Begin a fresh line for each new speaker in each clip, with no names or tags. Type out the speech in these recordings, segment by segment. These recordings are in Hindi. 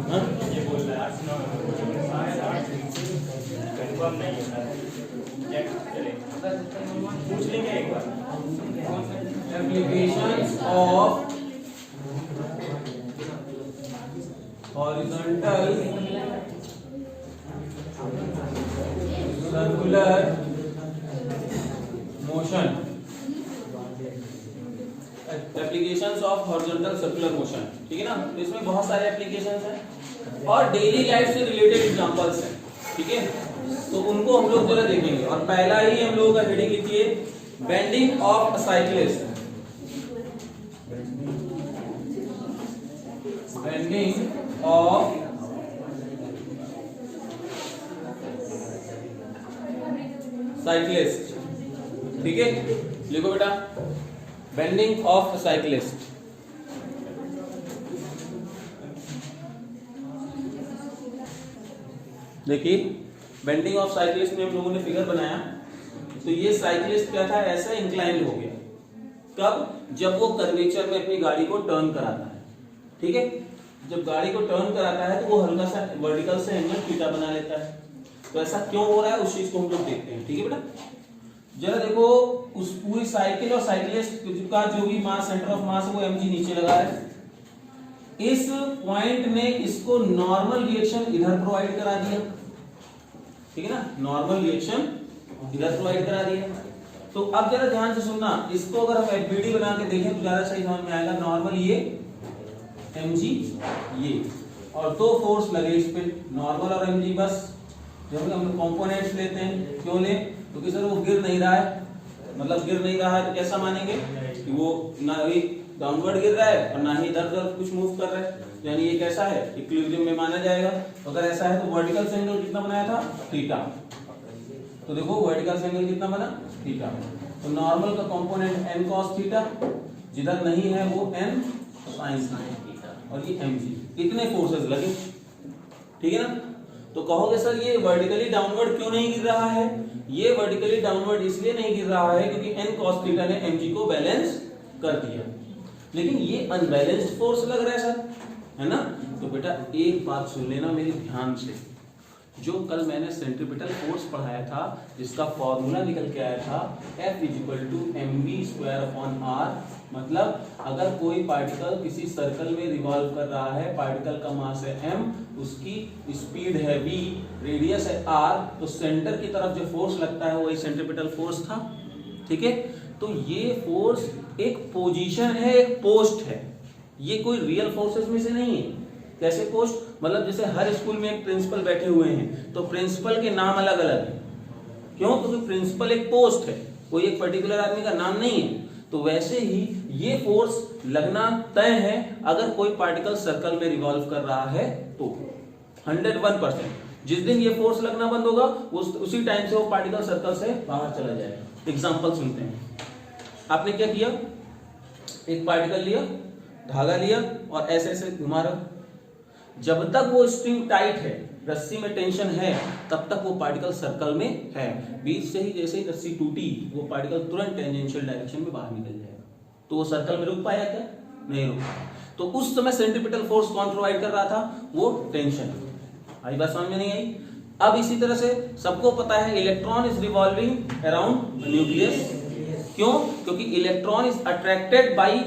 हाँ?
ये बोल रहा है कंफर्म नहीं है सर, चले पूछ लेंगे एक बार।
Applications of horizontal circular motion, applications of horizontal circular motion, ठीक है ना। तो इसमें बहुत सारे एप्लीकेशंस हैं और डेली लाइफ से रिलेटेड एग्जांपल्स हैं, ठीक है। तो उनको हम लोग जरा देखेंगे। और पहला ही हम लोगों का हेडिंग लिखिए, bending of a cyclist. Bending of cyclist, ठीक है। लिखो बेटा, बेंडिंग ऑफ साइक्लिस्ट। देखिए, बेंडिंग ऑफ साइक्लिस्ट में हम लोगों ने फिगर बनाया। तो ये साइक्लिस्ट क्या था, ऐसा इंक्लाइंड हो गया। कब? जब वो कर्वेचर में अपनी गाड़ी को टर्न कराता है, ठीक है। जब गाड़ी को टर्न कराता है तो वो हल्का सा वर्टिकल से एंगल थीटा बना लेता है। तो ऐसा क्यों हो रहा है उस चीज को हम लोग देखते हैं, ठीक है बेटा। जरा देखो, उस पूरी साइकिल और साइक्लिस्ट का जो भी मास, सेंटर ऑफ मास है वो mg नीचे लगा है। इस पॉइंट ने इसको नॉर्मल रिएक्शन इधर प्रोवाइड करा दिया, ठीक है ना। नॉर्मल रिएक्शन इधर प्रोवाइड करा दिया। तो अब जरा ध्यान से सुनना, इसको अगर हम एफबीडी बना के देखें तो ज्यादा सही समझ में आएगा। नॉर्मल ये mg ये, और दो फोर्स लगे इस पे, नॉर्मल और mg। बस जब हम कंपोनेंट्स लेते हैं, क्यों ले? क्योंकि सर वो गिर नहीं रहा है, मतलब गिर नहीं रहा है तो कैसा मानेंगे कि वो ना ही डाउनवर्ड गिर रहा है और ना ही इधर उधर कुछ मूव कर रहा है, यानी ये कैसा है, इक्विलिब्रियम में माना जाएगा। अगर ऐसा है तो वर्टिकल एंगल कितना बनाया था, थीटा। तो देखो वर्टिकल एंगल कितना बना, थीटा। तो नॉर्मल का कंपोनेंट n cos थीटा, जिधर नहीं है वो n sin थीटा, और ये mg। इतने फोर्सेस लगे, ठीक है ना। तो कहोगे सर ये वर्टिकली डाउनवर्ड क्यों नहीं गिर रहा है? ये वर्टिकली डाउनवर्ड इसलिए नहीं गिर रहा है क्योंकि n cos थीटा ने mg को बैलेंस कर दिया। लेकिन ये अनबैलेंस्ड फोर्स लग रहा है सर, है ना। तो बेटा एक बात सुन लेना मेरी ध्यान से, जो कल मैंने सेंट्रीपिटल फोर्स पढ़ाया था, जिसका फॉर्मूला निकल के आया था F = mv²/r। मतलब अगर कोई पार्टिकल किसी सर्कल में रिवॉल्व कर रहा है, पार्टिकल का मास है m, उसकी स्पीड है v, रेडियस है r, तो सेंटर की तरफ जो फोर्स लगता है वही सेंट्रीपिटल फोर्स था, ठीक है। तो ये फोर्स एक पोजीशन है, एक पोस्ट है, ये कोई रियल फोर्सेस में से नहीं है। कैसे पोस्ट? मतलब जैसे हर स्कूल में एक प्रिंसिपल बैठे हुए हैं, तो प्रिंसिपल के नाम अलग अलग हैं। क्यों? क्योंकि प्रिंसिपल एक पोस्ट है, कोई एक पर्टिकुलर आदमी का नाम नहीं है। तो वैसे ही ये फोर्स लगना तय है अगर कोई पार्टिकल सर्कल में रिवॉल्व कर रहा है तो 101%। जिस दिन ये फोर्स लगना बंद होगा उसी टाइम से वो पार्टिकल सर्कल से बाहर चला जाएगा। एग्जांपल सुनते हैं। आपने क्या किया, एक पार्टिकल लिया, धागा लिया और ऐसे ऐसे घुमा रहा। जब तक वो स्ट्रिंग टाइट है, रस्सी में टेंशन है, तब तक वो पार्टिकल सर्कल में है। बीच से ही जैसे ही रस्सी टूटी, वो पार्टिकल तुरंत टेंजेंशियल डायरेक्शन में बाहर निकल जाएगा। तो वो सर्कल में रुक पाया क्या? नहीं रुका। तो उस समय सेंट्रीपिटल फोर्स कौन प्रोवाइड कर रहा था? वो टेंशन। आई बात समझ में नहीं आई? अब इसी तरह से सबको पता है electron is revolving around nucleus. क्यों? क्योंकि electron is attracted by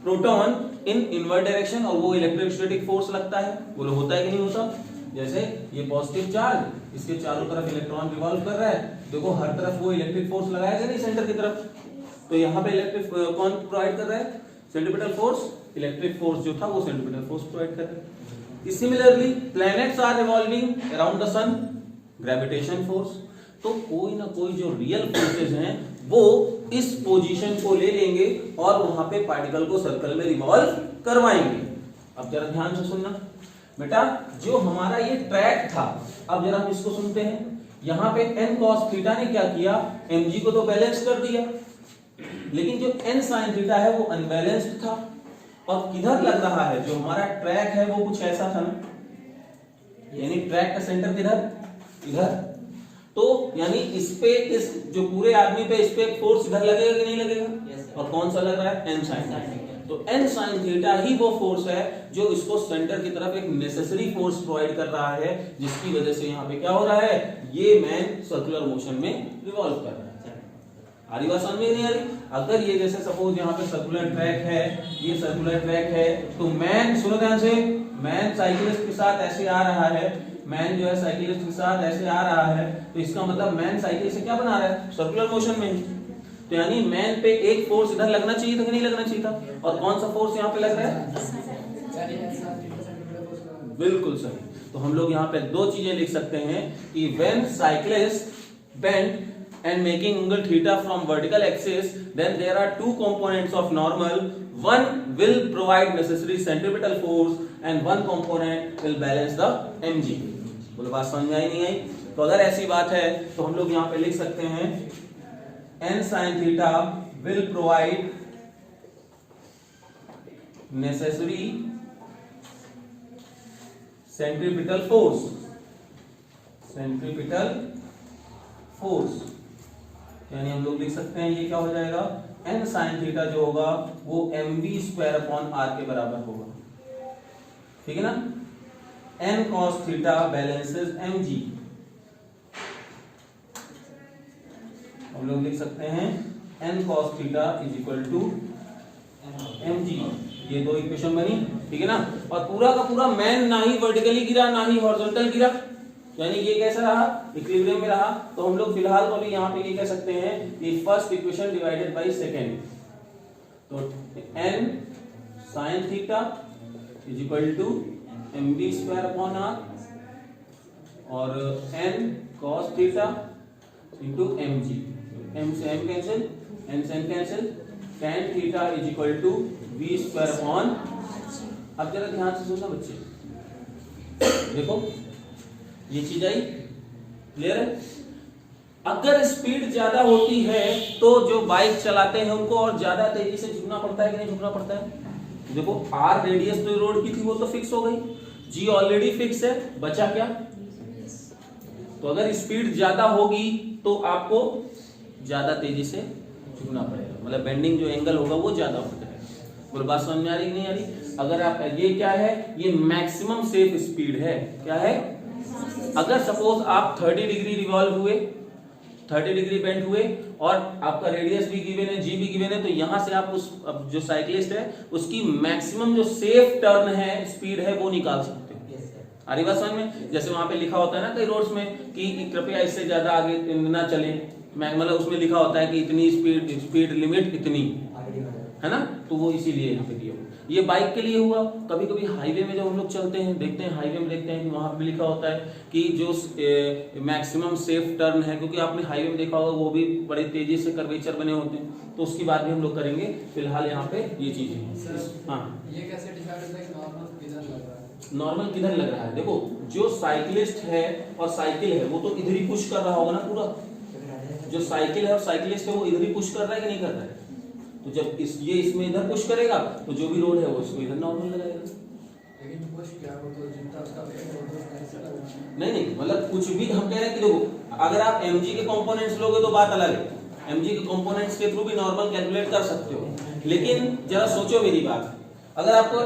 proton in invert direction, और वो इलेक्ट्रोस्टैटिक फोर्स लगता है। बोलो होता है कि नहीं होता? जैसे ये पॉजिटिव चार्ज, इसके चारों तरफ इलेक्ट्रॉन रिवॉल्व कर रहा है, देखो हर तरफ वो इलेक्ट्रिक फोर्स लगाया नहीं सेंटर की तरफ। तो यहाँ पे इलेक्ट्रिक कौन प्रोवाइड कर रहा है? Centripetal force. इलेक्ट्रिक फोर्स जो था वो सेंट्रीपिटल फोर्स प्रोवाइड कर रहा है। Similarly planets are revolving around the sun, gravitation force. तो कोई ना कोई जो रियल फोर्सेस हैं वो इस पोजीशन को ले लेंगे और वहां पे पार्टिकल को सर्कल में रिवॉल्व करवाएंगे। अब जरा ध्यान से सुनना बेटा, जो हमारा ये ट्रैक था, अब जरा हम इसको सुनते हैं। यहाँ पे n cos थीटा ने क्या किया? mg को तो बैलेंस कर दिया, लेकिन जो n sin थीटा है वो अनबैलेंस्ड था। और किधर लग रहा है? जो हमारा ट्रैक है वो कुछ ऐसा था ना, यानी ट्रैक का सेंटर किधर? इधर। तो यानी इस पे, इस जो पूरे आदमी पे इस पे फोर्स इधर लगेगा कि नहीं लगेगा? और कौन सा लग रहा है? n sin। तो n sin थीटा ही वो फोर्स है जो इसको सेंटर की तरफ एक नेसेसरी फोर्स प्रोवाइड कर रहा है, जिसकी वजह से यहाँ पे क्या हो रहा है, ये मैन सर्कुलर मोशन में रिवॉल्व कर रहा है। आ रही बात समझ में नहीं आ रही? अगर ये जैसे सपोज यहाँ पे सर्कुलर ट्रैक है, ये सर्कुलर ट्रैक है, तो मैन, सुनो ध्यान से, मैन साइकिलिस्ट के साथ ऐसे आ रहा है, मैन जो है साइकिलिस्ट के साथ ऐसे आ रहा है, तो इसका मतलब मैन साइकिल से क्या बना रहा है, सर्कुलर मोशन में। तो यानी मैन पे एक फोर्स इधर लगना चाहिए था कि नहीं लगना चाहिए था, और कौन सा फोर्स यहाँ पे लग रहा है, बिल्कुल सही। तो हम लोग यहाँ पे दो चीजें लिख सकते हैं कि when cyclist bend and making angle theta from vertical axis, then there are two components of normal. One will provide necessary centripetal force and one component will balance the mg. बोलो बात समझ में आई नहीं आई? तो अगर ऐसी बात है तो हम लोग यहाँ पे लिख सकते हैं n sin theta will provide necessary centripetal force. Centripetal force यानी हम लोग लिख सकते हैं ये क्या हो जाएगा, n sin थीटा जो होगा वो mv स्क्वायर अपॉन r के बराबर होगा, ठीक है ना। n cos theta balances mg, हम लोग लिख सकते हैं n cos theta is equal to mg। ये दो इक्वेशन बनी, ठीक है ना। और पूरा का पूरा मैन ना ही वर्टिकली गिरा ना ही हॉरिजॉन्टल गिरा, यानी ये कैसा रहा, इक्विलिब्रियम में रहा। तो हम लोग फिलहाल तो अभी यहाँ पे ये कह सकते हैं कि first equation divided by second, तो n sin theta is equal to mv square upon r और n cos theta into mg, m से m कैंसिल, n से n cancel, tan theta is equal to v square upon. अब जरा ध्यान से सुनना बच्चे, देखो ये चीज आई, क्लियर है। अगर स्पीड ज्यादा होती है तो जो बाइक चलाते हैं उनको और ज्यादा तेजी से झुकना पड़ता है कि नहीं झुकना पड़ता है। देखो आर रेडियस तो रोड की थी वो तो फिक्स हो गई, जी ऑलरेडी फिक्स है, बचा क्या। तो अगर स्पीड ज्यादा होगी तो आपको ज्यादा तेजी से झुकना पड़ेगा, मतलब बेंडिंग जो एंगल होगा वो ज्यादा हो जाएगा। बोलो बात समझ में आ रही कि नहीं आ रही। अगर आप, ये क्या है, ये मैक्सिमम सेफ स्पीड है, क्या है। अगर सपोज आप 30 डिग्री रिवॉल्व हुए, 30 डिग्री बेंड हुए और आपका रेडियस भी गिवन है, जी भी गिवन है, तो यहां से आप उस जो साइक्लिस्ट है उसकी मैक्सिमम जो सेफ टर्न है, स्पीड है, वो निकाल सकते हो। आ रही बात समझ में। जैसे वहां पे लिखा होता है ना कई रोड्स में कि कृपया इससे ज्यादा आगे ना चले, मतलब उसमें लिखा होता है कि इतनी स्पीड लिमिट इतनी, है ना। तो वो इसीलिए यहाँ पे दिया हुआ। ये बाइक के लिए हुआ। कभी कभी हाईवे में जब हम लोग चलते हैं, देखते हैं हाईवे में, देखते हैं कि वहां पे लिखा होता है कि जो मैक्सिमम सेफ टर्न है, क्योंकि आपने हाईवे में देखा होगा वो भी बड़े तेजी से कर्वेचर बने होते हैं, तो उसकी बात भी हम लोग करेंगे। फिलहाल यहाँ पे ये चीजें हैं। हाँ, ये कैसे डिसाइड होता है कि नॉर्मल किधर लग रहा है, नॉर्मल किधर लग रहा है। देखो जो साइकिलिस्ट है और साइकिल है वो तो इधर ही पुश कर रहा होगा ना पूरा। जो साइकिल है और साइकिलिस्ट है वो इधर ही पुश कर रहा है कि नहीं कर रहा है। तो जब ये इसमें इधर पुश करेगा तो जो भी रोड है वो इसको इधर नॉर्मल लगाएगा। लेकिन पुश क्या हो तो जितना उसका नहीं, मतलब कुछ भी हम कह रहे हैं कि देखो अगर आप mg के कंपोनेंट्स लोगे तो बात अलग है, mg के कंपोनेंट्स के थ्रू भी नॉर्मल कैलकुलेट कर सकते हो। लेकिन जरा सोचो मेरी बात, अगर आपको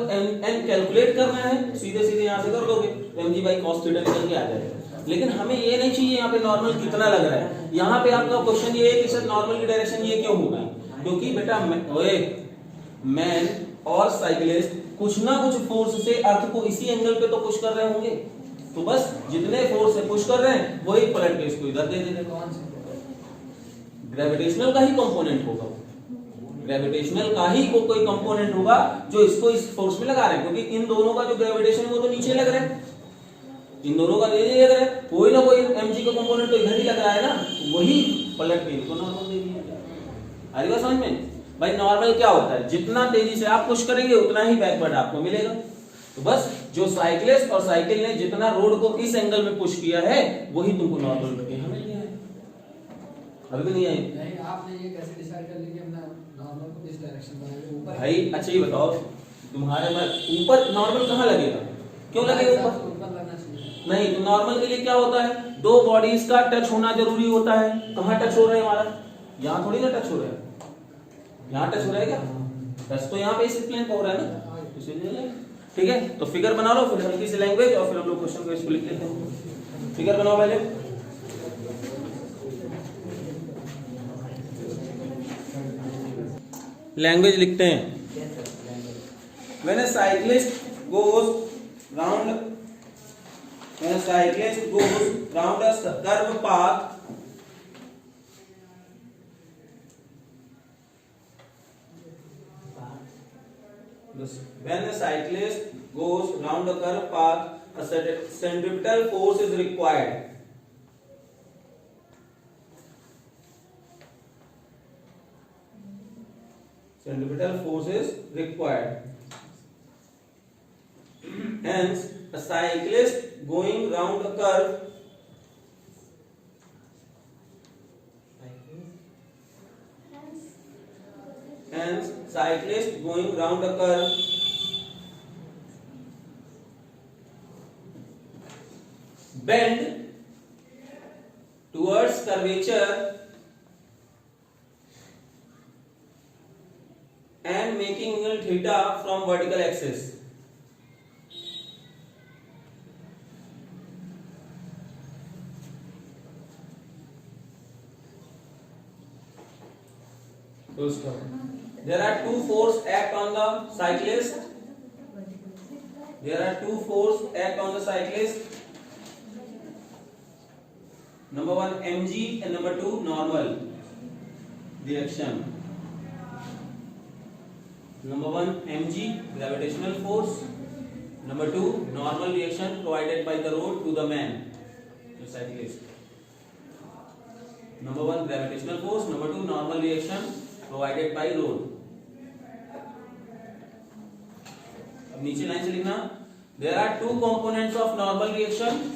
n कैलकुलेट करना है सीधे सीधे यहाँ से कर दोगे तो mg बाई cos थीटा निकल के आ जाएगा। लेकिन हमें ये नहीं चाहिए यहाँ पे नॉर्मल कितना लग रहा है। यहाँ पे आपका क्वेश्चन ये है कि सर नॉर्मल की डायरेक्शन ये क्यों होगी, क्योंकि बेटा मैन और साइकिलिस्ट कुछ ना कुछ फोर्स से अर्थ को इसी एंगल पे तो पुश कर रहे होंगे। तो बस जितने फोर्स से पुश कर रहे हैं वही पलट के इसको इधर दे देंगे। ग्रेविटेशनल का ही कंपोनेंट होगा, ग्रेविटेशनल का ही कोई कंपोनेंट होगा जो इसको इस फोर्स में लगा रहे हैं, क्योंकि इन दोनों का जो ग्रेविटेशन वो तो नीचे लग रहा है, इन दोनों का नीचे लग रहा है, कोई ना कोई mg का कंपोनेंट तो इधर ही लग रहा है ना, वही पलट के इनको नॉर्मल दे दिया। आ रही समझ में भाई। नॉर्मल क्या होता है, जितना तेजी से आप पुश करेंगे उतना ही बैकवर्ड आपको मिलेगा। तो बस जो साइकिलिस्ट और साइकिल ने जितना रोड को इस एंगल में पुश किया है वही तुमको नॉर्मल यहाँ मिल गया है। अभी नहीं आई नहीं, आपने ये कैसे डिसाइड कर लिया कि हमने नॉर्मल को इस डायरेक्शन में ऊपर। भाई अच्छा ये बताओ तुम्हारे में ऊपर नॉर्मल कहाँ लगेगा, क्यों लगेगा ऊपर लगना चाहिए। नहीं, तो नॉर्मल के लिए क्या होता है, दो बॉडीज का टच होना जरूरी होता है। कहाँ टच हो रहा है हमारा, यहाँ थोड़ी ना टच हो रहा है, यहाँ टच हो रहा है क्या, टच तो यहाँ पे इस प्लेन पे हो रहा है ना, इसीलिए। ठीक है, तो फिगर बना लो, फिर हल्की सी लैंग्वेज, और फिर हम लोग क्वेश्चन को इसको लिख लेते हैं। फिगर बनाओ पहले। लैंग्वेज लिखते हैं। When a cyclist goes round a curved path, when a cyclist goes round a curved path, a centripetal force is required. Centripetal force is required. Hence, a cyclist going round a curve bend towards curvature and making angle theta from vertical axis. There are two forces act on the cyclist. Number one mg and number two normal reaction. Number one mg gravitational force. Number two normal reaction provided by the rod to the man, the cyclist. Number one gravitational force. Number two normal reaction provided by rod. अब नीचे लाइन से लिखना, there are two components of normal reaction.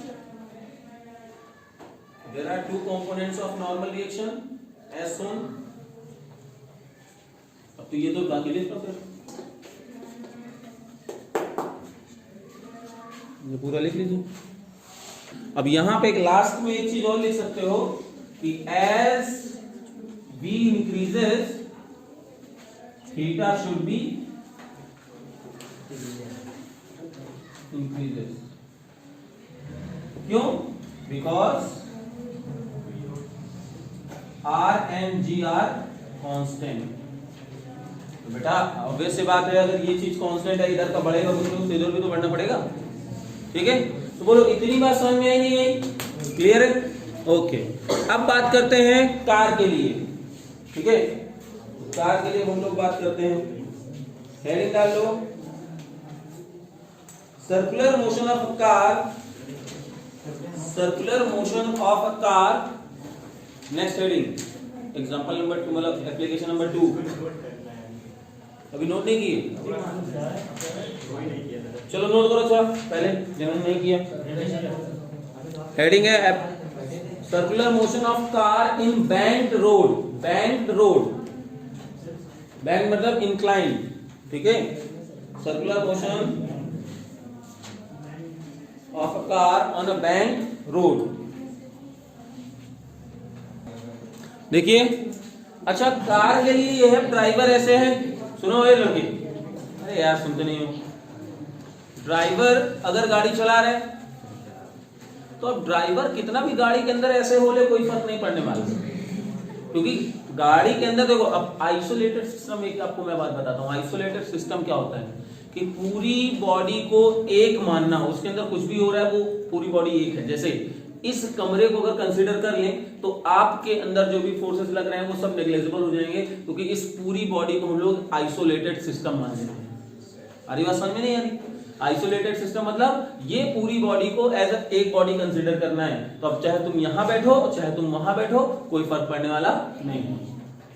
As shown. अब तो ये तो बाकी लिख लो, फिर ये पूरा लिख लीजिए। अब यहां पे एक लास्ट में एक चीज और लिख सकते हो कि as v increases, theta should be increases. क्यों? Because R and G are constant. तो बेटा ऑब्वियस सी बात है, अगर ये चीज कांस्टेंट है, इधर का बढ़ेगा तो इधर भी तो बढ़ना पड़ेगा। ठीक है, तो बोलो इतनी बात समझ में आई नहीं आई? क्लियर है? ओके। अब बात करते हैं कार के लिए। ठीक है, कार के लिए हम लोग बात करते हैं। हेडिंग डाल लो, circular motion of a car. Next heading example number 2, मतलब एप्लीकेशन नंबर 2। अभी नोट नहीं किए? चलो नोट करो, अच्छा पहले जिन्होंने नहीं किया। हेडिंग है circular motion of car in banked road. Bank मतलब इंक्लाइन। ठीक है, circular motion of a car on a bank road. देखिए, अच्छा कार के लिए ये है, ड्राइवर ऐसे है, सुनो ये लड़के, अरे यार सुनते नहीं हो। ड्राइवर अगर गाड़ी चला रहे तो अब ड्राइवर कितना भी गाड़ी के अंदर ऐसे हो ले, कोई फर्क नहीं पड़ने वाला, क्योंकि गाड़ी के अंदर देखो, अब आइसोलेटेड सिस्टम, एक आपको मैं बात बताता हूँ। आइसोलेटेड सिस्टम क्या होता है कि पूरी बॉडी को एक मानना, उसके अंदर कुछ भी हो रहा है वो पूरी बॉडी एक है। जैसे इस कमरे को अगर कंसीडर कर लें तो आपके अंदर जो भी फोर्सेस लग रहे हैं वो सब नेग्लिजिबल हो जाएंगे, क्योंकि इस पूरी बॉडी को हम लोग आइसोलेटेड सिस्टम मान लेते हैं। अरे बात समझ में नहीं आ रही? आइसोलेटेड सिस्टम मतलब ये पूरी बॉडी को एज एक बॉडी कंसीडर करना है। तो अब चाहे तुम यहां बैठो चाहे तुम वहां बैठो, कोई फर्क पड़ने वाला नहीं है।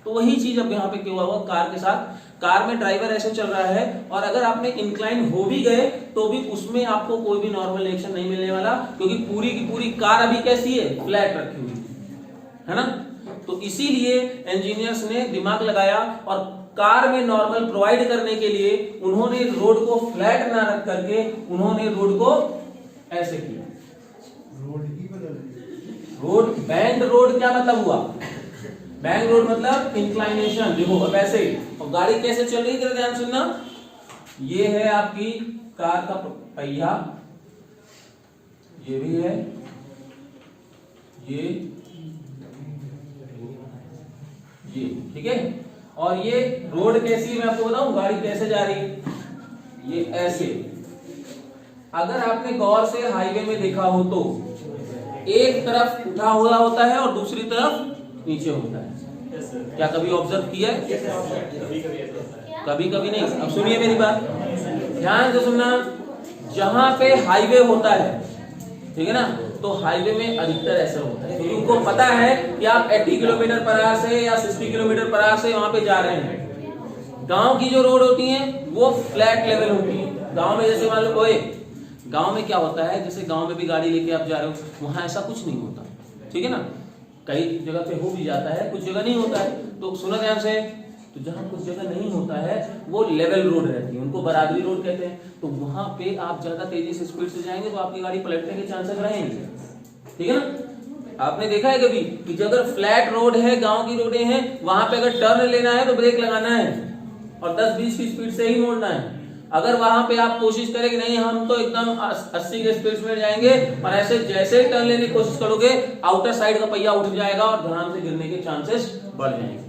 तो वही चीज अब यहाँ पे क्या हुआ कार के साथ। कार में ड्राइवर ऐसे चल रहा है, और अगर आप में इंक्लाइन हो भी गए तो भी उसमें आपको कोई भी नॉर्मल रिएक्शन नहीं मिलने वाला, क्योंकि पूरी की पूरी कार अभी कैसी है, फ्लैट रखी हुई है ना। तो इसीलिए इंजीनियर्स ने दिमाग लगाया और कार में नॉर्मल प्रोवाइड करने के लिए उन्होंने रोड को फ्लैट ना रख करके उन्होंने रोड को ऐसे किया। रोड बैंड रोड क्या मतलब हुआ? बैंक रोड मतलब इंक्लाइनेशन। देखो अब ऐसे, और गाड़ी कैसे चल रही है ध्यान सुनना। ये है आपकी कार का पहिया, ये भी है, ये ठीक है। और ये रोड कैसी है मैं आपको बताऊं, गाड़ी कैसे जा रही है, ये ऐसे। अगर आपने गौर से हाईवे में देखा हो तो एक तरफ उठा हुआ होता है और दूसरी तरफ नीचे होता है। क्या कभी ऑब्जर्व किया है? कभी कभी नहीं। अब सुनिए मेरी बात, ध्यान से सुनना। जहां पे हाईवे होता है, ठीक है ना, तो हाईवे में अधिकतर ऐसा होता है क्योंकि उनको पता है कि आप 80 किलोमीटर पर आवर से या 60 किलोमीटर पर आवर से वहां पे जा रहे हैं। गांव की जो रोड होती है वो फ्लैट लेवल होती है। गांव में जैसे मान लो कोई, गांव में क्या होता है, जैसे गांव में भी गाड़ी लेके आप जा रहे हो, वहां ऐसा कुछ नहीं होता, ठीक है ना। कई जगह पे हो भी जाता है, कुछ जगह नहीं होता है। तो सुनो ध्यान से, तो जहां कुछ जगह नहीं होता है वो लेवल रोड रहती है, उनको बराबरी रोड कहते हैं। तो वहां पे आप ज्यादा तेजी से स्पीड से जाएंगे तो आपकी गाड़ी पलटने के चांसेस रहेंगे, ठीक है ना। आपने देखा है कभी कि अगर फ्लैट रोड है, गांव की रोडें हैं, वहां पे अगर टर्न लेना है तो ब्रेक लगाना है और 10-20 की स्पीड से ही मोड़ना है। अगर वहां पे आप कोशिश करें कि नहीं हम तो एकदम 80 के स्पीड में जाएंगे और ऐसे जैसे ही टर्न लेने की कोशिश करोगे, आउटर साइड का पहिया उठ जाएगा और धड़ाम से गिरने के चांसेस बढ़ जाएंगे।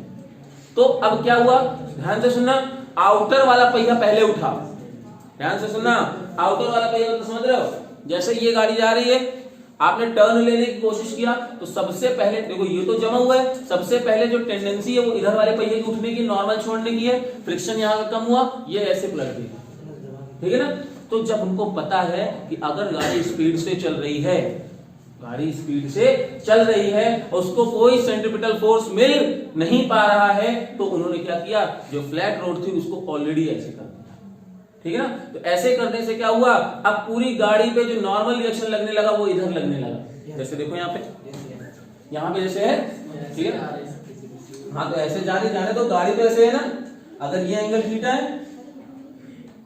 तो अब क्या हुआ, ध्यान से सुनना, आउटर वाला पहिया पहले उठा। ध्यान से सुनना, आउटर वाला पहिया तो समझ रहे हो, जैसे ये गाड़ी जा रही है, आपने टर्न लेने की कोशिश किया तो सबसे पहले देखो ये तो जमा हुआ है, सबसे पहले जो टेंडेंसी है वो इधर वाले पहिए की उठने की, नॉर्मल छोड़ने की है। फ्रिक्शन यहाँ का कम हुआ, ये ऐसे पलट गई, ठीक है ना। तो जब हमको पता है कि अगर गाड़ी स्पीड से चल रही है, गाड़ी स्पीड से चल रही है, उसको कोई सेंट्रीपिटल फोर्स मिल नहीं पा रहा है, तो उन्होंने क्या किया, जो फ्लैट रोड थी उसको ऑलरेडी ऐसे कर दिया, ठीक है ना। तो ऐसे करने से क्या हुआ, अब पूरी गाड़ी पे जो नॉर्मल रिएक्शन लगने लगा वो इधर लगने लगा। जैसे देखो यहाँ पे जैसे है, ठीक है। हाँ तो ऐसे जाने तो गाड़ी तो ऐसे है ना, अगर ये एंगल थीटा है,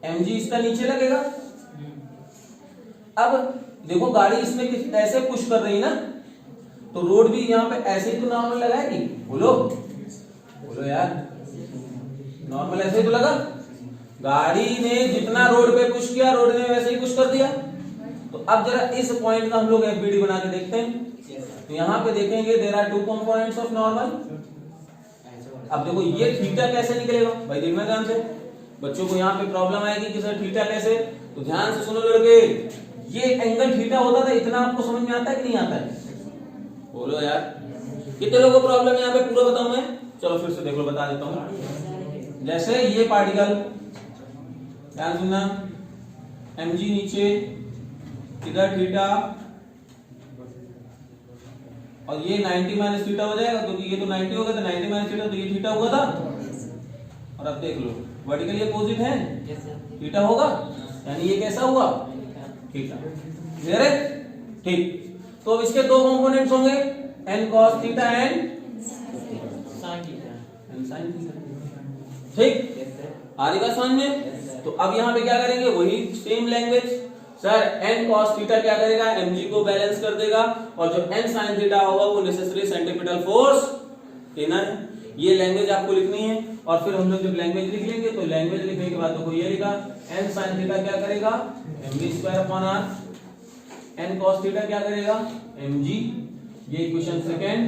mg इसका नीचे लगेगा। अब देखो गाड़ी इसमें ऐसे पुश कर रही ना, तो रोड भी यहाँ पे ऐसे ही तो नॉर्मल लगा है कि, बोलो यार, नॉर्मल ऐसे ही तो लगा। गाड़ी ने जितना रोड पे पुश किया, रोड ने वैसे ही पुश कर दिया। तो अब जरा इस पॉइंट का हम लोग एफबीडी बना के देखते हैं। तो यहाँ पे देखेंगे there are 2 components of normal. अब देखो ये थीटा कैसे निकलेगा भाई, देखना ध्यान से, बच्चों को यहाँ पे प्रॉब्लम आएगी कि सर थीटा कैसे। तो ध्यान से सुनो लड़के, ये एंगल थीटा होता था, इतना आपको समझ में आता है कि नहीं आता है, बोलो यार। कितने लोगों को प्रॉब्लम यहाँ पे पूरा बताऊं मैं, चलो फिर से देख लो, बता देता हूं। जैसे ये पार्टिकल, ध्यान सुनना, mg नीचे, इधर थीटा, और ये 90 माइनस थीटा हो जाएगा क्योंकि ये तो 90 होगा, तो 90 माइनस थीटा, तो ये थीटा हुआ था। और अब देख लो वर्टिकली अपोजिट है, थीटा होगा, यानी ये कैसा हुआ, थीटा। क्लियर है, ठीक। तो अब इसके दो कंपोनेंट्स होंगे, n cos theta and sin theta, ठीक। आ रही बात समझ में। तो अब यहाँ पे क्या करेंगे, वही same language, sir n cos theta क्या करेगा, mg को बैलेंस कर देगा, और जो n sin थीटा होगा वो नेसेसरी सेंट्रीपिटल फोर्स देना है। ये लैंग्वेज आपको लिखनी है, और फिर हम लोग जब लैंग्वेज लिख लेंगे तो लैंग्वेज लिखने के बाद देखो ये लिखा, n sin थीटा क्या करेगा, mv²/r, n cos थीटा क्या करेगा, mg। ये इक्वेशन सेकंड,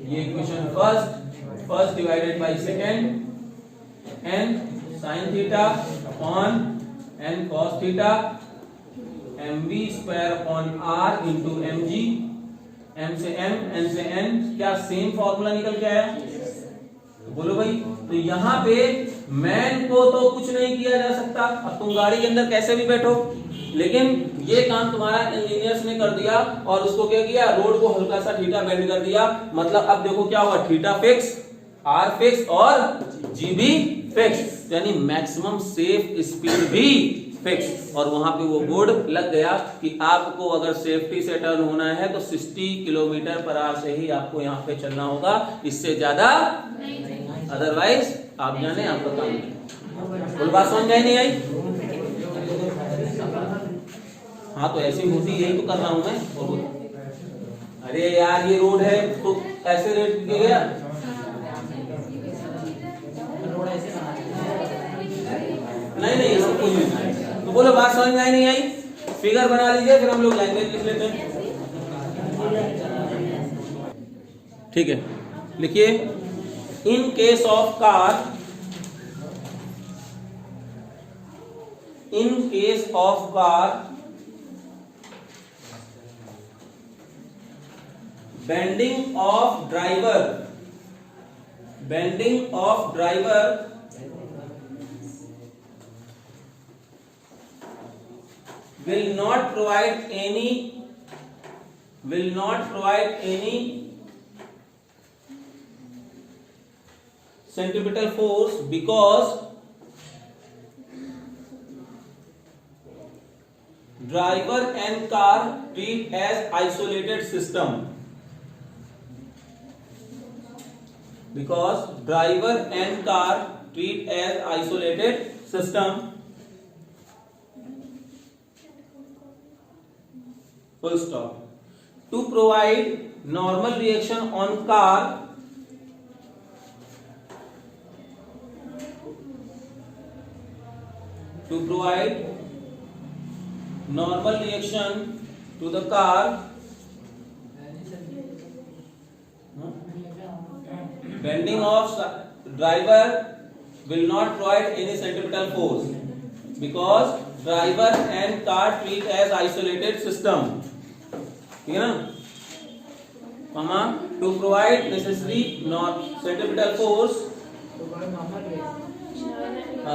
ये equation first divided by second, n sin theta upon n cos theta, mv²/r into mg, m से m, n से n, क्या सेम फॉर्मूला निकल के आया, बोलो भाई। तो यहाँ पे मैन को तो कुछ नहीं किया जा सकता, अब तुम गाड़ी के अंदर कैसे भी बैठो, लेकिन ये काम तुम्हारा इंजीनियर्स ने कर दिया, और उसको क्या किया, रोड को हल्का सा थीटा बेंड कर दिया। मतलब अब देखो क्या हुआ, थीटा फिक्स, आर फिक्स और जी भी फिक्स, यानी मैक्सिमम सेफ स्पीड भी फिक्स। और वहां पे वो बोर्ड लग गया कि आपको अगर सेफ्टी से टर्न होना है तो 60 किलोमीटर पर आवर से ही आपको यहाँ पे चलना होगा, इससे ज्यादा अदरवाइज आप जाने आपका काम नहीं। कोई बात समझ नहीं आई? हाँ तो ऐसी होती, यही तो कर रहा हूं मैं। अरे यार ये रोड है तो ऐसे रेट गया, नहीं ये सब कुछ नहीं। तो बोलो बात समझ में आई नहीं आई? फिगर बना लीजिए, फिर हम लोग लैंग्वेज लिख लेते हैं। ठीक है, लिखिए in case of car, in case of car, bending of driver will not provide any centripetal force because driver and car treat as isolated system. Because driver and car treat as isolated system. Full stop. To provide normal reaction on car, to provide normal reaction to the car, bending of driver will not provide any centripetal force because driver and car treat as isolated system. ठीक है ना? मामा, to provide necessary centripetal force,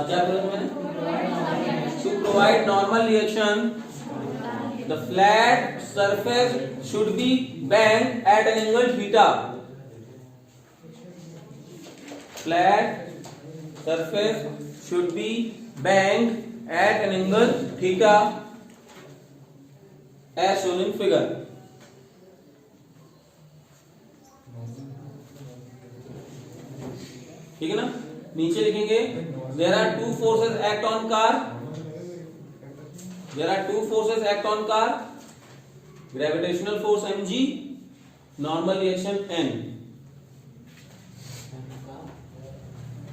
क्या बोला मैंने? To provide normal reaction, the flat surface should be bent at an angle theta. Flat surface should be bent at an angle theta as shown in figure. ठीक है ना? नीचे लिखेंगे there are two forces act on car. There are two forces act on car. Gravitational force mg, normal reaction n.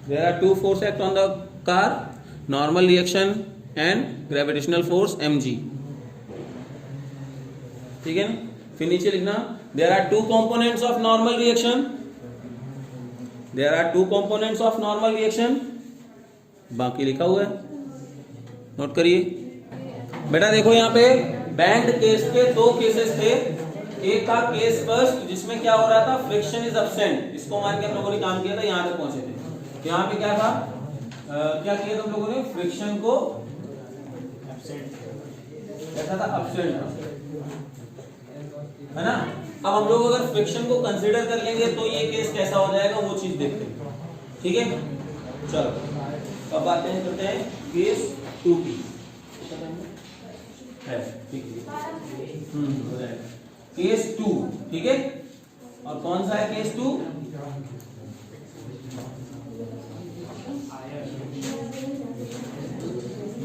There are two forces act on the car, normal reaction and gravitational force mg. ठीक है ना? फिर नीचे लिखना there are two components of normal reaction. There are two components of normal reaction. बाकी लिखा हुआ है, नोट करिए बेटा। देखो यहाँ पे बैंड केस के दो केसेस थे। एक था केस फर्स्ट जिसमें क्या हो रहा था, फ्रिक्शन इज एब्सेंट। इसको मान के हम लोगों ने काम किया था, यहाँ तक पहुंचे थे। यहाँ पे क्या था, क्या किया था हम लोगों ने, फ्रिक्शन को ऐसा था एब्सेंट है ना। अब हम लोग अगर फ्रिक्शन को कंसीडर कर लेंगे तो ये केस कैसा हो जाएगा, वो चीज देखते हैं। ठीक है, चलो अब बातें करते हैं केस 2 की। है ठीक है, केस 2। ठीक है, और कौन सा है केस 2?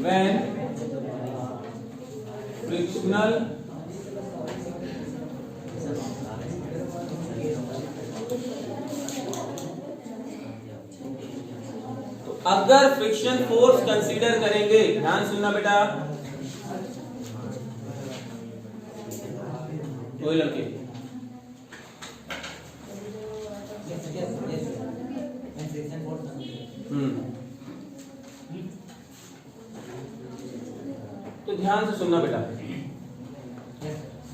when frictional अगर फ्रिक्शन फोर्स कंसीडर करेंगे, ध्यान सुनना बेटा कोई लड़के, तो ध्यान से सुनना बेटा,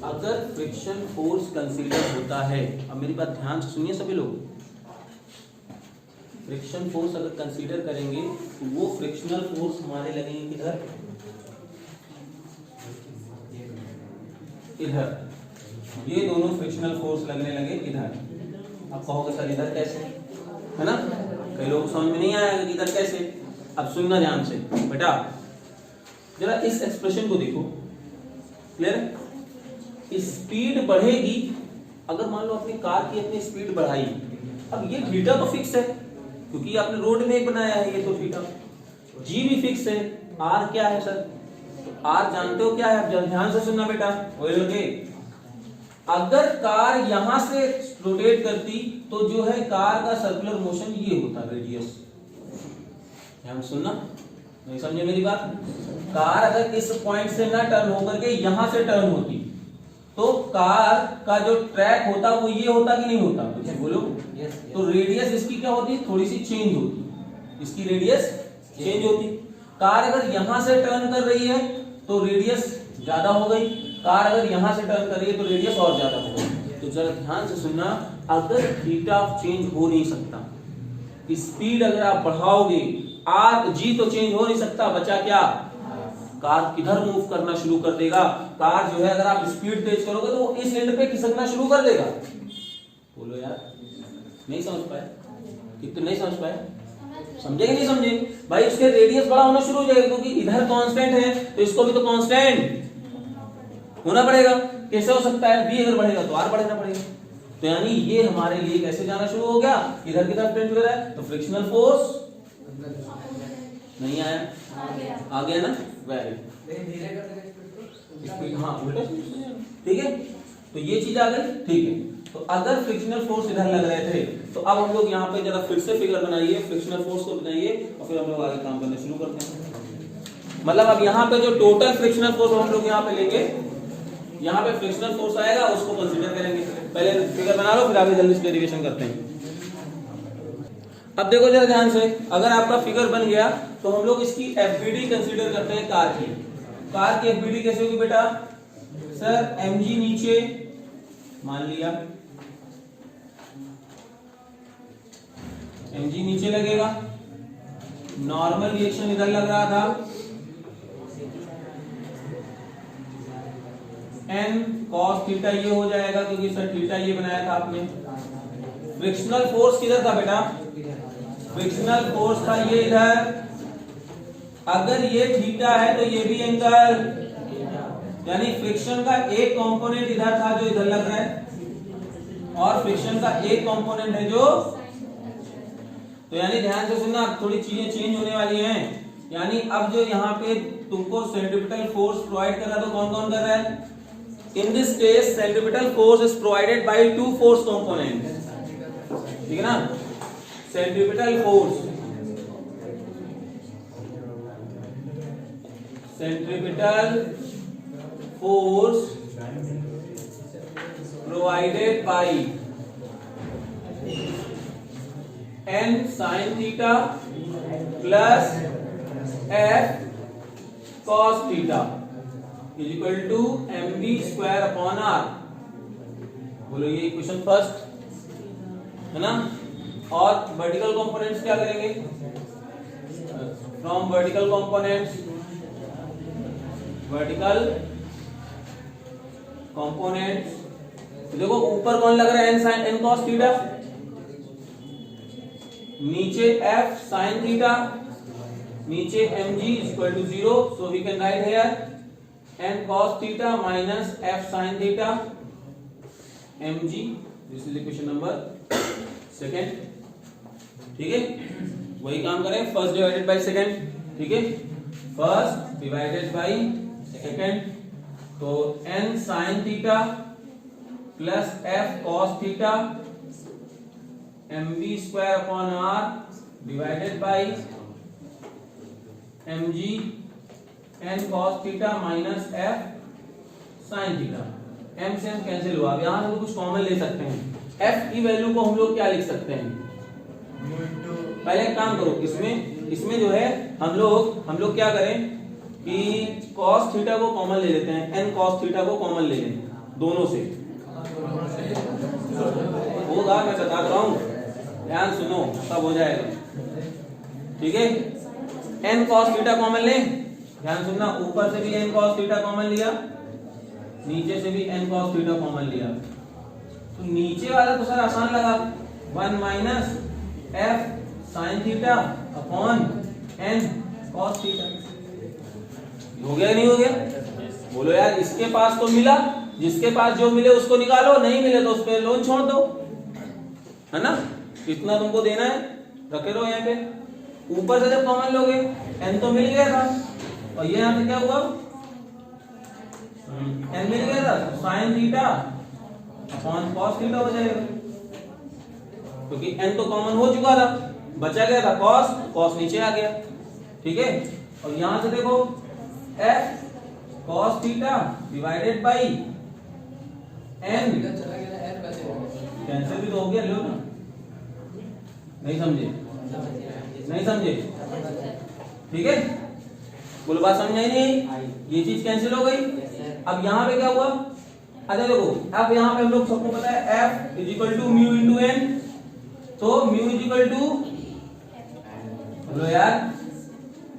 अगर फ्रिक्शन फोर्स कंसीडर होता है, अब मेरी बात ध्यान से सुनिए सभी लोग, फ्रिक्शन फोर्स अगर कंसीडर करेंगे तो वो फ्रिक्शनल फोर्स हमारे लगेंगे किधर, इधर, ये दोनों फ्रिक्शनल फोर्स लगने लगे इधर। अब कहोगे सर इधर कैसे, है ना, कई लोग समझ में नहीं आएगा कि इधर कैसे। अब सुनना ध्यान से बेटा, जरा इस एक्सप्रेशन को देखो, क्लियर। स्पीड बढ़ेगी, अगर मान लो अपनी कार की अपनी स्पीड बढ़ाई, अब ये थीटा तो फिक्स है क्योंकि आपने रोड में बनाया है, ये तो थीटा, जी भी फिक्स है, आर क्या है सर, तो आर जानते हो क्या है। अब ध्यान से सुनना बेटा, ओके, अगर कार यहां से रोटेट करती तो जो है कार का सर्कुलर मोशन ये होता, रेडियस, ध्यान सुनना, नहीं समझे मेरी बात? कार अगर इस पॉइंट से ना टर्न होकर के यहां से टर्न होती तो कार का जो ट्रैक होता वो ये होता कि नहीं होता? कुछ बोलो। तो रेडियस इसकी क्या होती? थोड़ी सी चेंज होती, इसकी रेडियस चेंज होती। कार अगर यहां से टर्न कर रही है तो रेडियस ज्यादा हो गई, कार अगर यहां से टर्न कर रही है तो रेडियस और ज्यादा हो गई। तो जरा ध्यान से सुनना, अगर थीटा चेंज हो नहीं सकता, स्पीड अगर आप बढ़ाओगे आर जी तो चेंज हो नहीं सकता, बचा क्या? कार किधर मूव करना शुरू कर देगा? कार जो है अगर आप स्पीड तेज करोगे तो वो इस एंड पे खिसकना शुरू कर देगा। बोलो यार, नहीं समझ पाए? कितने नहीं समझ पाए? समझे कि नहीं समझे? भाई उसके रेडियस बड़ा होना शुरू हो जाएगा, क्योंकि इधर कांस्टेंट है तो इसको भी तो कांस्टेंट होना पड़ेगा। कैसे हो सकता है? बी अगर बढ़ेगा तो आर बढ़ना पड़ेगा। तो यानी ये हमारे लिए कैसे जाना शुरू हो गया? इधर की तरफ टेंड हो रहा है, तो फ्रिक्शनल फोर्स नहीं आया, आ गया ना? वेरी स्पीड, हाँ उल्टा, ठीक है। तो ये चीज आ गई, ठीक है। तो अगर फ्रिक्शनल फोर्स इधर लग रहे थे तो अब हम लोग यहाँ पे जरा फिर से फिगर बनाइए, फ्रिक्शनल फोर्स को बनाइए और फिर हम लोग आगे काम करना शुरू करते हैं। मतलब अब यहाँ पे जो टोटल फ्रिक्शनल फोर्स हम लोग यहाँ पे लेंगे, यहाँ पे फ्रिक्शनल फोर्स आएगा उसको कंसीडर करेंगे। पहले फिगर बना लो, फिर आगे जल्दी से डेरिवेशन करते हैं। अब देखो जरा ध्यान से, अगर आपका फिगर बन गया तो हम लोग इसकी एफबीडी कंसीडर करते हैं कार की। कार की एफबीडी कैसे होगी बेटा? सर mg नीचे मान लिया, mg नीचे लगेगा, नॉर्मल रिएक्शन इधर लग रहा था, n cos थीटा ये हो जाएगा क्योंकि सर थीटा ये बनाया था आपने। फ्रिक्शनल फोर्स किधर था बेटा? फ्रिक्शनल फोर्स था ये इधर। अगर ये थीटा है तो ये भी एंगल, यानी फ्रिक्शन का एक कंपोनेंट इधर था जो इधर लग रहा है और फ्रिक्शन का एक कंपोनेंट है जो, तो यानी ध्यान से सुनना, थोड़ी चीजें चेंज होने वाली हैं। यानी अब जो यहाँ पे तुमको सेंट्रीपिटल फोर्स प्रोवाइड कर रहा है तो कौन कौन कर रहा है? In this case centripetal force is provided by two force components, ठीक है ना? Centripetal force, centripetal force provided by n sin theta plus f cos theta is equal to mv square upon r। बोलो ये इक्वेशन फर्स्ट है ना? और वर्टिकल कंपोनेंट्स क्या करेंगे? From vertical components, vertical components देखो ऊपर कौन लग रहा है? n sin n cos theta, नीचे f sin थीटा, नीचे mg is equal to 0, so we can write here n cos theta minus f sin theta mg, this is equation number second, ठीक है? वही काम करें, फर्स्ट डिवाइडेड बाय सेकंड, ठीक है? फर्स्ट डिवाइडेड बाय सेकंड, तो n sin theta plus f cos theta mv square upon r divided by mg n cos theta minus f sin theta. m से m कैंसिल हुआ, अब यहां से कुछ कॉमन ले सकते हैं। f की वैल्यू को हम लोग क्या लिख सकते हैं? पहले एक काम करो, इसमें जो है हम लोग क्या करें कि cos थीटा को कॉमन ले लेते हैं, n cos थीटा को कॉमन ले लें दोनों से, होगा मैं बता रहा हूं, ध्यान सुनो सब हो जाएगा, ठीक है? n cos थीटा कॉमन ले, ध्यान सुनना, ऊपर से भी n cos थीटा कॉमन लिया, नीचे से भी n cos थीटा कॉमन लिया, तो नीचे वाला तो सर आसान लगा, 1 minus f sin theta upon n cos theta. हो गया नहीं हो गया? बोलो यार, इसके पास तो मिला, जिसके पास जो मिले उसको निकालो, नहीं मिले तो उस पे लोन छोड़ दो, है ना? कितना तुमको देना है रखे रहो यहाँ पे। ऊपर से जब कॉमन लोगे n तो मिल गया था और ये यहाँ पे क्या हुआ? n मिल गया था, sin theta upon cos theta हो जाएगा, क्योंकि n तो कॉमन हो चुका था, बचा गया था cos नीचे आ गया, ठीक है? और यहां से देखो f cos theta divided by n, cancel भी तो हो गया, लो ना। नहीं समझे? नहीं समझे? ठीक है, बोलो बात समझ आई नहीं? ये चीज कैंसिल हो गई। अब यहाँ पे क्या हुआ? अच्छा देखो, अब यहाँ पे हम लोग सबको पता है f is equal to mu into n, तो म्यू इज इक्वल टू, बोलो यार,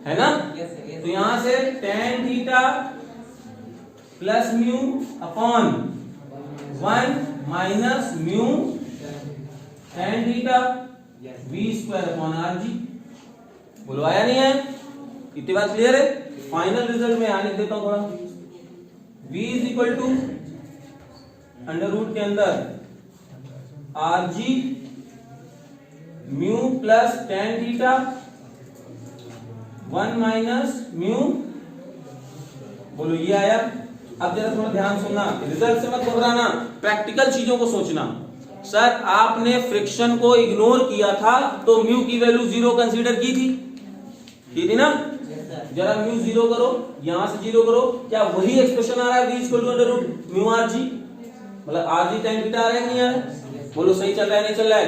है ना? तो यहां से tan theta plus mu upon 1 minus mu tan theta v square upon r g. बोलो आया नहीं है? इतनी बात क्लियर है? फाइनल रिजल्ट में आने देता हूं थोड़ा। v is equal to under root के अंदर r g mu plus tan theta 1 minus mu, बोलो ये आया। अब जरा थोड़ा ध्यान सुनना, रिजल्ट से मत घबराना, प्रैक्टिकल चीजों को सोचना। सर आपने फ्रिक्शन को इग्नोर किया था तो म्यू की वैल्यू 0 कंसीडर की थी ना? जरा म्यू 0 करो, यहां से 0 करो, क्या वही एक्सप्रेशन आ रहा है v equal to under root mu r g, मतलब आर जी tan थीटा आ रहा है नहीं आ रहा है? बोलो सही चल रहा है नहीं चल रहा है?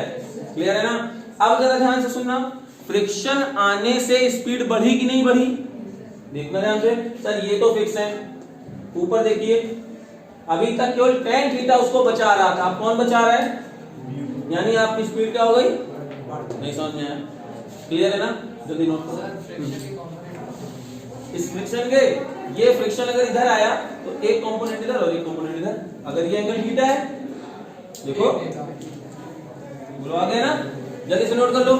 क्लियर है ना? अब जरा ध्यान से सुनना, फ्रिक्शन आने से स्पीड बढ़ी कि नहीं बढ़ी? देखना ध्यान से। सर ये तो फिक्स है, ऊपर देखिए, अभी तक केवल tan थीटा उसको बचा रहा था, अब कौन बचा रहा है? यानी आपकी स्पीड क्या हो गई? नहीं समझ में आया? क्लियर है ना? जल्दी नोट करो। इस फ्रिक्शन के, ये फ्रिक्शन अगर इधर आया तो एक कंपोनेंट इधर और एक कंपोनेंट इधर, अगर ये एंगल थीटा है, देखो बोलो आ गया ना? जल्दी से नोट कर लो।